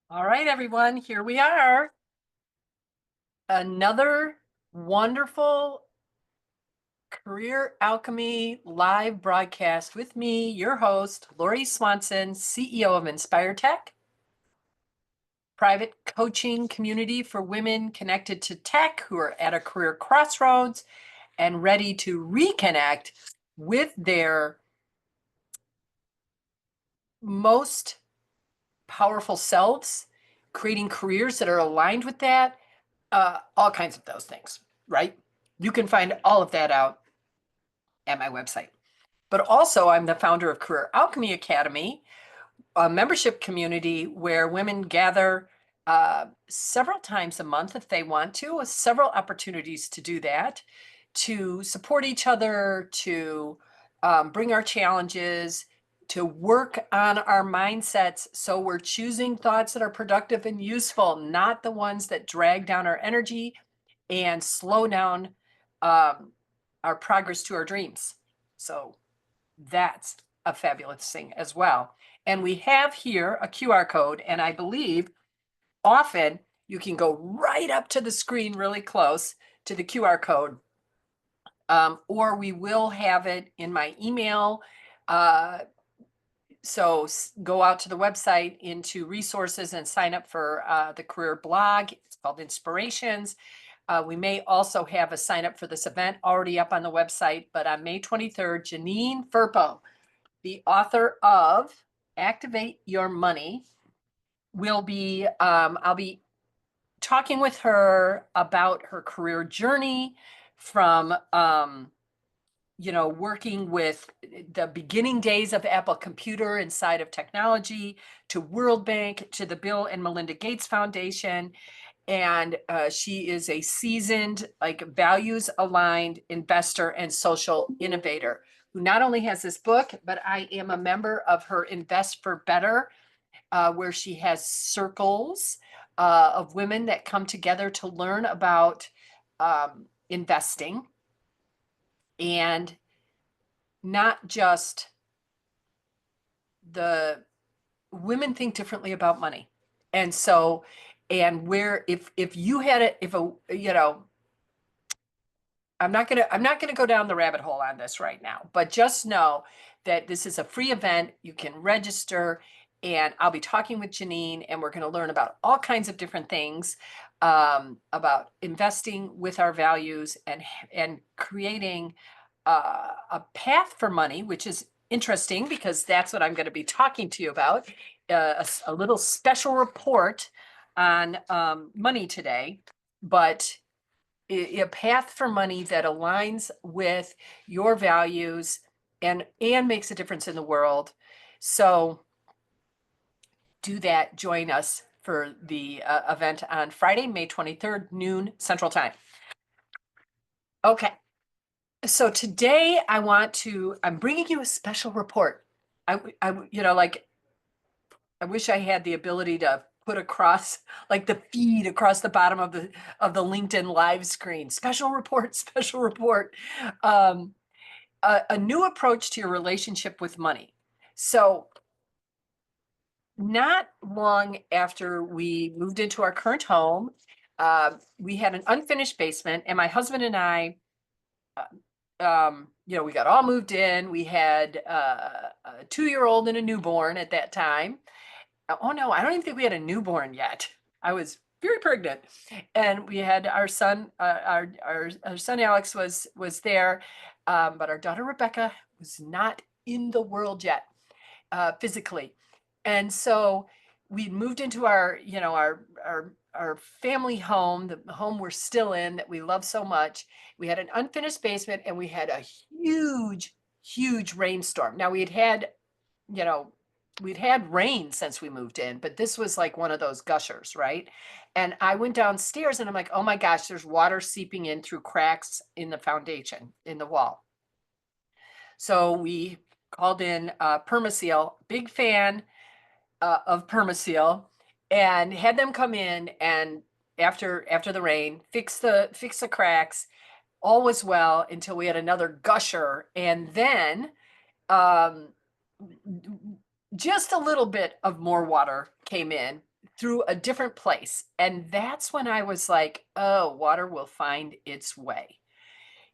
All right, everyone, here we are. Another wonderful Career Alchemy live broadcast with me, your host, Lori Swanson, CEO of Inspire Tech, private coaching community for women connected to tech who are at a career crossroads and ready to reconnect with their most powerful selves, creating careers that are aligned with that, all kinds of those things, right? You can find all of that out at my website. But also, I'm the founder of Career Alchemy Academy, a membership community where women gather several times a month if they want to, with several opportunities to do that, to support each other, to bring our challenges, to work on our mindsets so we're choosing thoughts that are productive and useful, not the ones that drag down our energy and slow down our progress to our dreams. So that's a fabulous thing as well. And we have here a QR code, and I believe often you can go right up to the screen really close to the QR code, or we will have it in my email. So go out to the website into resources and sign up for the career blog. It's called Inspirations. We may also have a sign up for this event already up on the website, but on May 23rd, Janine Firpo, the author of Activate Your Money, will be, I'll be talking with her about her career journey from, working with the beginning days of Apple Computer inside of technology to World Bank to the Bill and Melinda Gates Foundation. And she is a seasoned, like values aligned investor and social innovator who not only has this book, but I am a member of her Invest for Better, where she has circles of women that come together to learn about investing and not just the women think differently about money. And so, and where if you had it, if a, I'm not gonna go down the rabbit hole on this right now, but just know that this is a free event. You can register, and I'll be talking with Janine, and we're gonna learn about all kinds of different things about investing with our values and creating a path for money, which is interesting because that's what I'm going to be talking to you about. A little special report on money today, but a path for money that aligns with your values and makes a difference in the world. So do that. Join us for the event on Friday, May 23rd, noon Central Time. Okay. So today I'm bringing you a special report. Like I wish I had the ability to put across like the feed across the bottom of the LinkedIn live screen. Special report, special report. Um, a new approach to your relationship with money. So not long after we moved into our current home, we had an unfinished basement, and my husband and I, we got all moved in. We had a 2-year-old and a newborn at that time. Oh no, I don't even think we had a newborn yet. I was very pregnant, and we had our son. Our son Alex was there, but our daughter Rebecca was not in the world yet, physically. And so we moved into our family home, the home we're still in that we love so much. We had an unfinished basement, and we had a huge rainstorm. Now you know, we'd had rain since we moved in, but this was like one of those gushers, right? And I went downstairs and I'm like, oh my gosh, there's water seeping in through cracks in the foundation, in the wall. So we called in Permaseal, big fan of Permaseal, and had them come in and after the rain, fix the cracks. All was well until we had another gusher, and then um, just a little bit of more water came in through a different place. And that's when I was like, oh, water will find its way.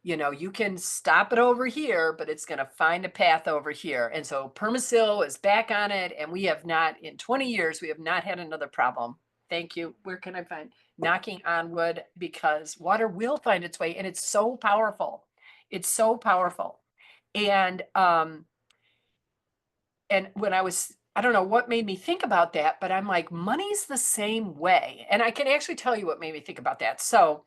You can stop it over here, but it's going to find a path over here. And so Permasil is back on it. And we have not, in 20 years, we have not had another problem. Thank you. Where can I find knocking on wood? Because water will find its way and it's so powerful. It's so powerful. And when I don't know what made me think about that, but I'm like, money's the same way. And I can actually tell you what made me think about that. So,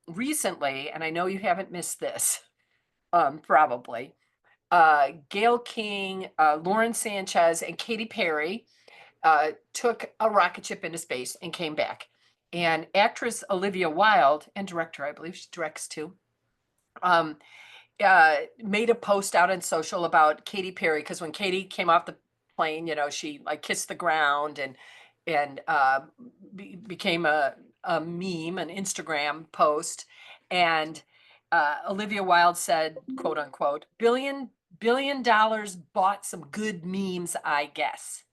recently, and I know you haven't missed this, probably, Gail King, Lauren Sanchez, and Katy Perry took a rocket ship into space and came back. And actress Olivia Wilde, and director, I believe she directs too, um, made a post out on social about Katy Perry, because when Katy came off the plane, she like kissed the ground and became a meme, an Instagram post. And Olivia Wilde said, quote unquote, billion dollars bought some good memes, I guess.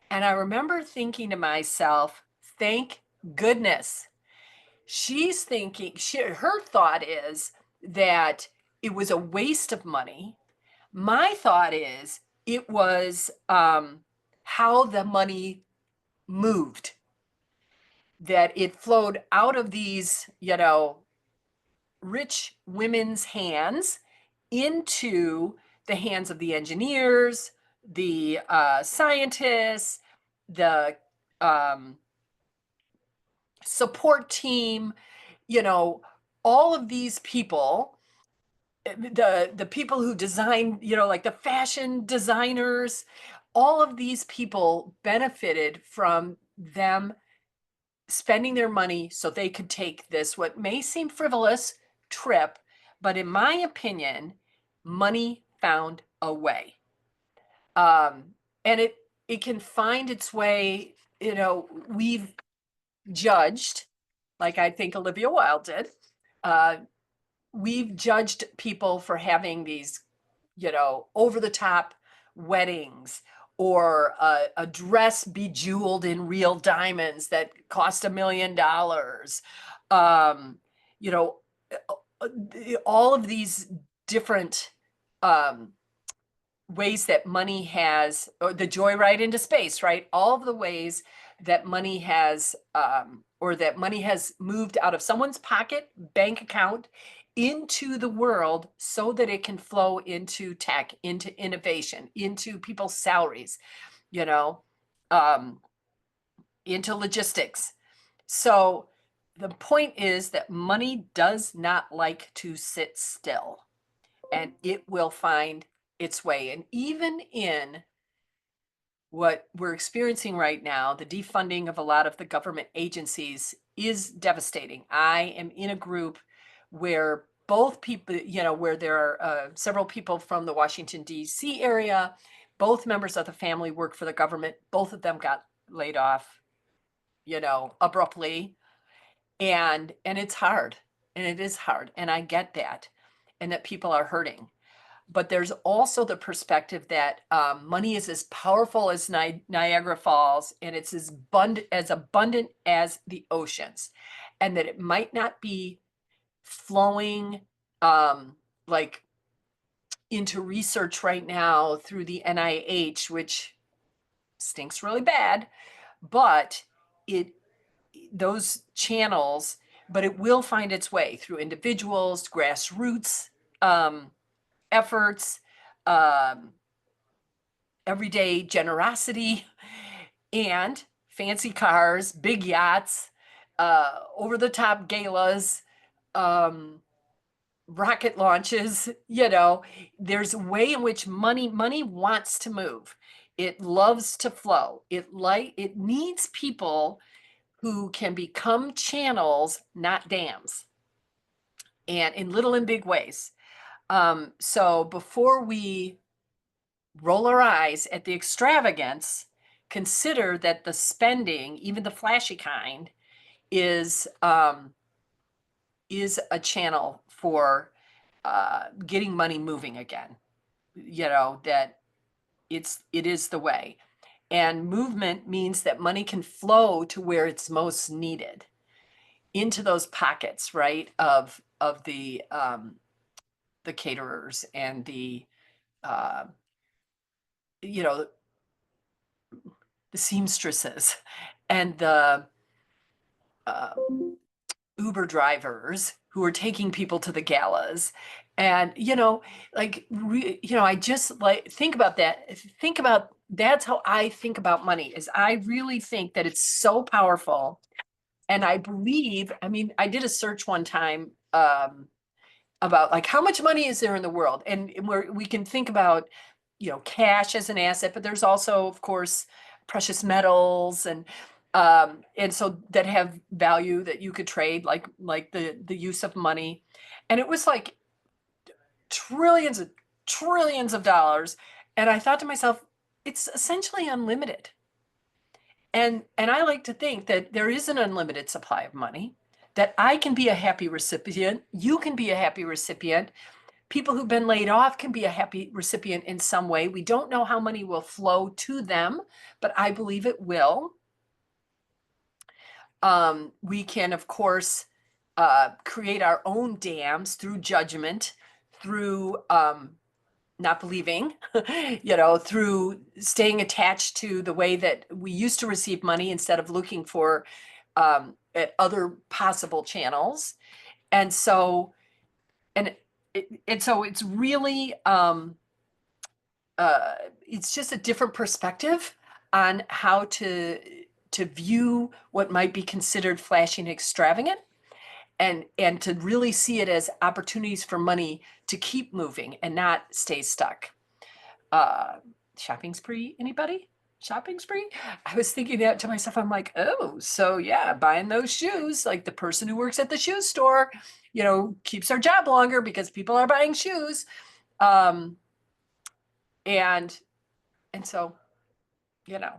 And I remember thinking to myself, thank goodness. She's thinking, her thought is that it was a waste of money. My thought is it was how the money moved, that it flowed out of these, rich women's hands into the hands of the engineers, the scientists, the support team, you know, all of these people, the people who design, like the fashion designers, all of these people benefited from them spending their money so they could take this, what may seem frivolous, trip. But in my opinion, money found a way. And it can find its way, we've judged, like I think Olivia Wilde did, we've judged people for having these, over the top weddings, or a dress bejeweled in real diamonds that cost $1 million. You know, all of these different ways that money has, or the joyride into space, right? All of the ways that money has, or that money has moved out of someone's pocket, bank account, into the world so that it can flow into tech, into innovation, into people's salaries, you know, um, into logistics. So the point is that money does not like to sit still, and it will find its way. And even in what we're experiencing right now, the defunding of a lot of the government agencies is devastating. I am in a group where both people, where there are several people from the Washington, D.C. area, both members of the family work for the government. Both of them got laid off, abruptly. And it's hard, and it is hard. And I get that, and that people are hurting. But there's also the perspective that money is as powerful as Niagara Falls, and it's as abundant as the oceans, and that it might not be flowing like into research right now through the NIH, which stinks really bad, but those channels, but it will find its way through individuals, grassroots efforts, everyday generosity, and fancy cars, big yachts, over the top galas, rocket launches. There's a way in which money wants to move. It loves to flow. It needs people who can become channels, not dams, and in little and big ways. So before we roll our eyes at the extravagance, consider that the spending, even the flashy kind, is a channel for getting money moving again. That it is the way. And movement means that money can flow to where it's most needed, into those pockets, right? Of the caterers and uh, you know, the seamstresses and the uh, Uber drivers who are taking people to the galas. And, I just like think about that. Think about that's how I think about money is I really think that it's so powerful. And I believe, I mean, I did a search one time about like how much money is there in the world, and where we can think about, cash as an asset, but there's also, of course, precious metals and so that have value that you could trade, like the use of money, and it was like trillions and trillions of dollars, and I thought to myself, it's essentially unlimited. And I like to think that there is an unlimited supply of money, that I can be a happy recipient, you can be a happy recipient, people who've been laid off can be a happy recipient in some way. We don't know how money will flow to them, but I believe it will. We can, of course, create our own dams through judgment, through not believing, through staying attached to the way that we used to receive money instead of looking for at other possible channels. And so, and so it's really, it's just a different perspective on how to view what might be considered flashy and extravagant, and to really see it as opportunities for money to keep moving and not stay stuck. Uh, Shopping spree, anybody? Shopping spree? I was thinking that to myself. I'm like, oh, so yeah, buying those shoes, like the person who works at the shoe store, keeps our job longer because people are buying shoes. Um, and and so, you know,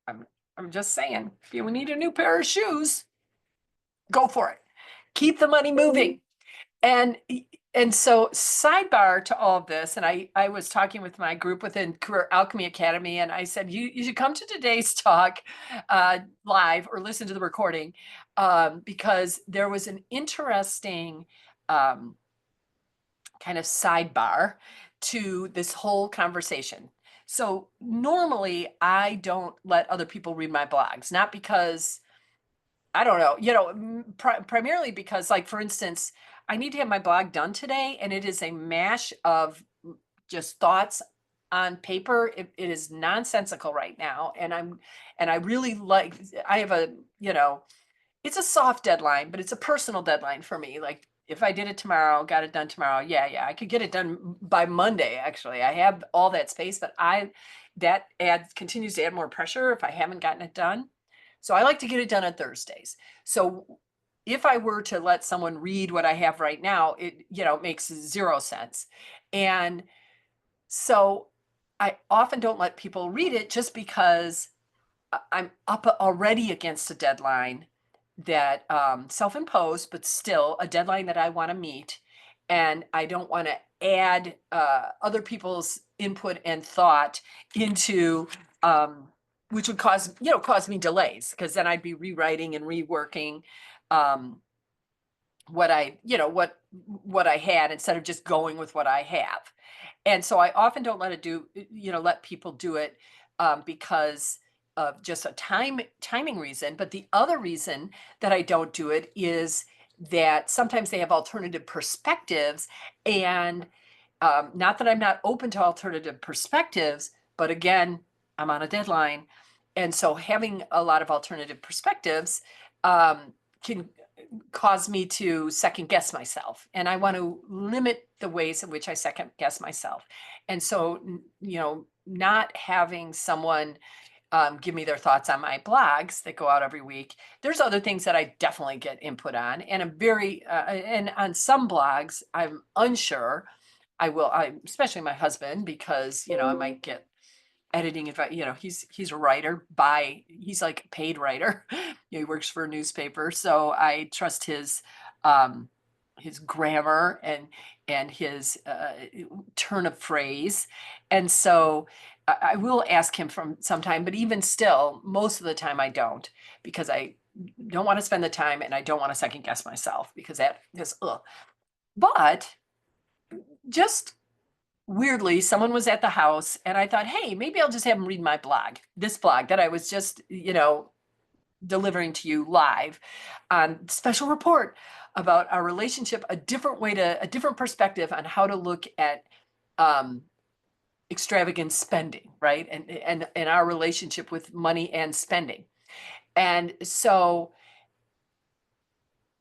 I'm I'm just saying, if you need a new pair of shoes, go for it. Keep the money moving. And and so sidebar to all of this, and I was talking with my group within Career Alchemy Academy, and I said, you should come to today's talk live or listen to the recording, because there was an interesting um, kind of sidebar to this whole conversation. So normally I don't let other people read my blogs, not because I don't know, primarily because, like, for instance, I need to have my blog done today, and it is a mash of just thoughts on paper. It is nonsensical right now, and I really like. I have it's a soft deadline, but it's a personal deadline for me. Like, if I did it tomorrow, got it done tomorrow, yeah, I could get it done by Monday. Actually, I have all that space, but that continues to add more pressure if I haven't gotten it done. So I like to get it done on Thursdays. So if I were to let someone read what I have right now, it, makes zero sense. And so I often don't let people read it just because I'm up already against a deadline that self-imposed, but still a deadline that I want to meet. And I don't want to add other people's input and thought into which would cause me delays, because then I'd be rewriting and reworking what I had, instead of just going with what I have. And so I often don't let people do it because of just a timing reason. But the other reason that I don't do it is that sometimes they have alternative perspectives, and not that I'm not open to alternative perspectives, but again, I'm on a deadline. And so having a lot of alternative perspectives can cause me to second guess myself. And I want to limit the ways in which I second guess myself. And so, not having someone give me their thoughts on my blogs that go out every week. There's other things that I definitely get input on, and and on some blogs, I'm unsure. Especially my husband, because I might get editing advice. He's a writer he's like a paid writer. He works for a newspaper, so I trust his grammar and his turn of phrase. And so I will ask him from sometime, but even still, most of the time I don't, because I don't want to spend the time and I don't want to second guess myself, because that is, ugh. But just weirdly, someone was at the house and I thought, hey, maybe I'll just have them read my blog, this blog that I was just, delivering to you live on special report about our relationship, a different perspective on how to look at um, extravagant spending, right? And our relationship with money and spending. And so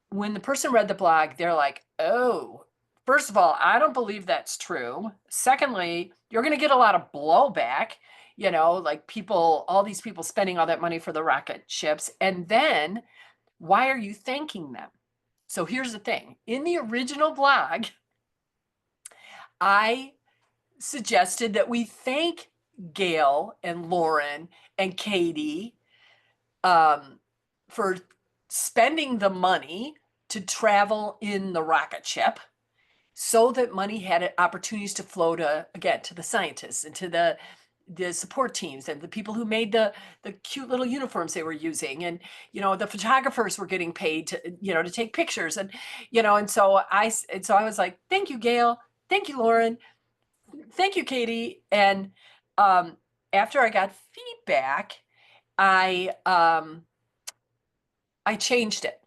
when the person read the blog, they're like, oh, first of all, I don't believe that's true. Secondly, you're going to get a lot of blowback, like all these people spending all that money for the rocket ships. And then why are you thanking them? So here's the thing. In the original blog, I suggested that we thank Gail and Lauren and Katie for spending the money to travel in the rocket ship so that money had opportunities to flow to the scientists and to the support teams and the people who made the cute little uniforms they were using, and the photographers were getting paid to to take pictures, and so I was like, thank you, Gail, thank you, Lauren, thank you, Katie. And after I got feedback, I changed it.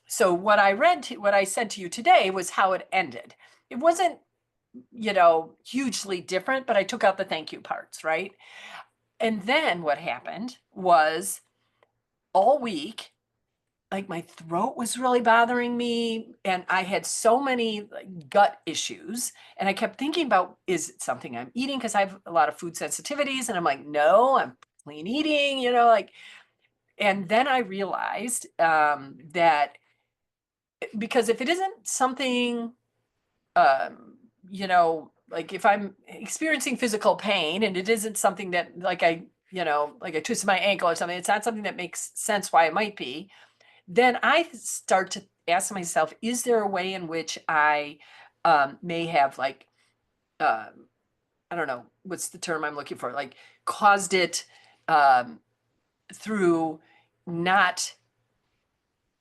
So what I said to you today was how it ended. It wasn't, hugely different, but I took out the thank you parts, right? And then what happened was all week, like my throat was really bothering me and I had so many gut issues, and I kept thinking about, is it something I'm eating? Because I have a lot of food sensitivities, and I'm like, no, I'm clean eating, and then I realized that because if it isn't something, like if I'm experiencing physical pain and it isn't something that like I twisted my ankle or something, it's not something that makes sense why it might be, then I start to ask myself, is there a way in which I may have I don't know, what's the term I'm looking for, like caused it um, through not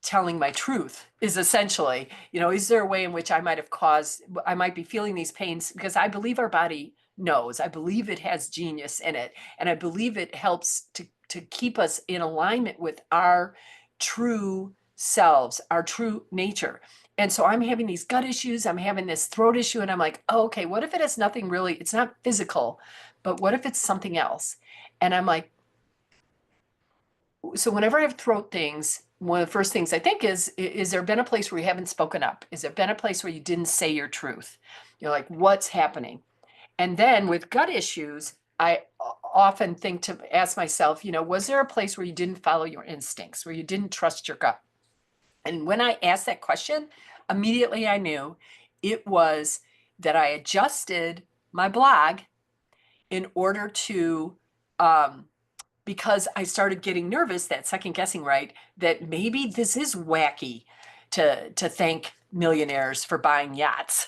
telling my truth, is essentially, is there a way in which I might be feeling these pains? Because I believe our body knows, I believe it has genius in it. And I believe it helps to keep us in alignment with our true selves, our true nature. And so I'm having these gut issues, I'm having this throat issue, and I'm like, oh, okay, what if it has nothing really, it's not physical, but what if it's something else? And I'm like, so whenever I have throat things, one of the first things I think is there been a place where you haven't spoken up? Is there been a place where you didn't say your truth? You're like, what's happening? And then with gut issues, I often think to ask myself, was there a place where you didn't follow your instincts, where you didn't trust your gut? And when I asked that question, immediately I knew it was that I adjusted my blog in order to because I started getting nervous, that second guessing, right, that maybe this is wacky to thank millionaires for buying yachts.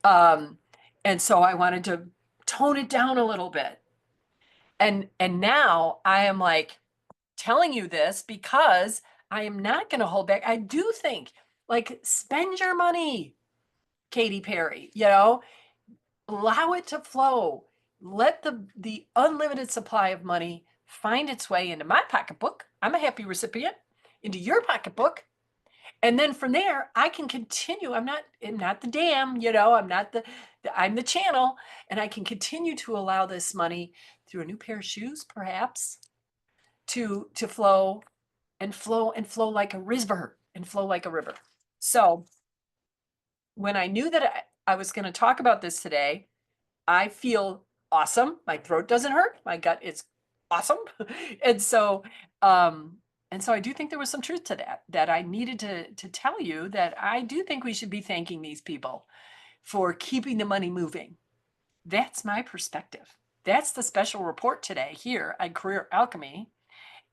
Um, and so I wanted to tone it down a little bit. And now I am like telling you this because I am not going to hold back. I do think, like, spend your money, Katy Perry, allow it to flow. Let the unlimited supply of money find its way into my pocketbook. I'm a happy recipient. Into your pocketbook. And then from there, I can continue. I'm not the dam, I'm the channel, and I can continue to allow this money through a new pair of shoes, perhaps, to flow and flow and flow like a river and flow like a river. So when I knew that I was going to talk about this today, I feel awesome. My throat doesn't hurt. My gut is awesome. And so, I do think there was some truth to that I needed to tell you, that I do think we should be thanking these people for keeping the money moving. That's my perspective. That's the special report today here at Career Alchemy.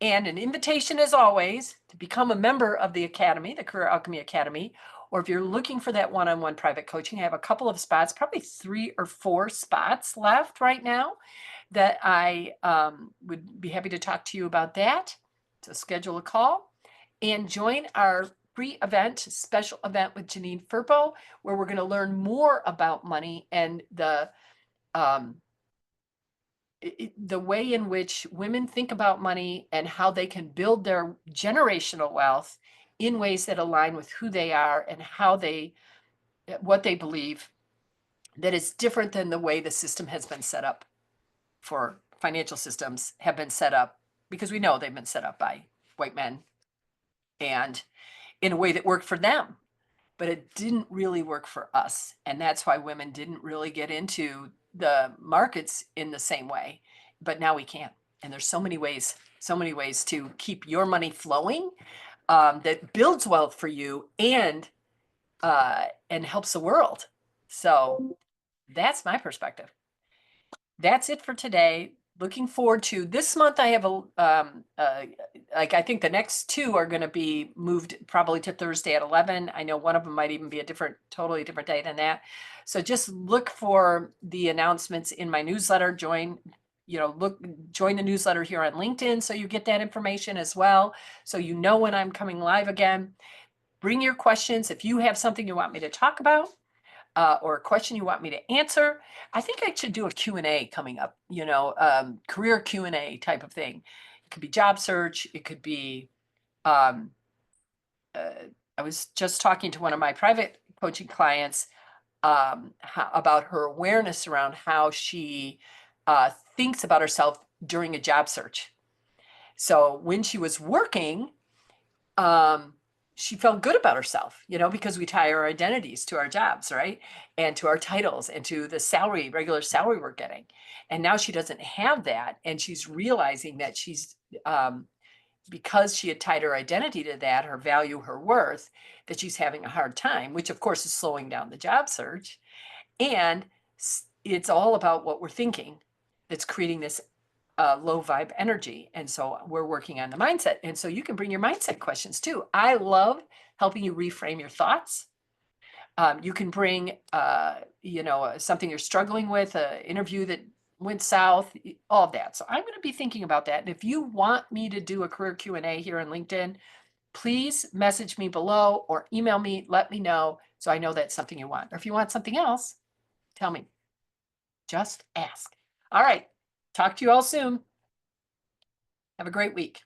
And an invitation, as always, to become a member of the Academy, the Career Alchemy Academy, or if you're looking for that one-on-one private coaching, I have a couple of spots, probably 3 or 4 spots left right now. that I would be happy to talk to you about that. So schedule a call and join our free event, special event with Janine Furbo, where we're going to learn more about money and um, the way in which women think about money and how they can build their generational wealth in ways that align with who they are and how they, what they believe, that is different than the way the system has been set up. For financial systems have been set up, because we know they've been set up by white men and in a way that worked for them, but it didn't really work for us. And that's why women didn't really get into the markets in the same way. But now we can. And there's so many ways to keep your money flowing, that builds wealth for you and helps the world. So that's my perspective. That's it for today. Looking forward to this month. I have like, I think the next two are going to be moved probably to Thursday at 11. I know one of them might even be a totally different day than that. So just look for the announcements in my newsletter. Join the newsletter here on LinkedIn so you get that information as well. So you know when I'm coming live again. Bring your questions. If you have something you want me to talk about, or a question you want me to answer, I think I should do a Q&A coming up, career Q&A type of thing. It could be job search. It could be, I was just talking to one of my private coaching clients about her awareness around how she thinks about herself during a job search. So when she was working, she felt good about herself, because we tie our identities to our jobs, right? And to our titles and to the regular salary we're getting. And now she doesn't have that. And she's realizing that she's, because she had tied her identity to that, her value, her worth, that she's having a hard time, which of course is slowing down the job search. And it's all about what we're thinking that's creating this low vibe energy. And so we're working on the mindset. And so you can bring your mindset questions too. I love helping you reframe your thoughts. You can bring, something you're struggling with, an interview that went south, all of that. So I'm going to be thinking about that. And if you want me to do a career Q&A here on LinkedIn, please message me below or email me, let me know so I know that's something you want. Or if you want something else, tell me. Just ask. All right. Talk to you all soon. Have a great week.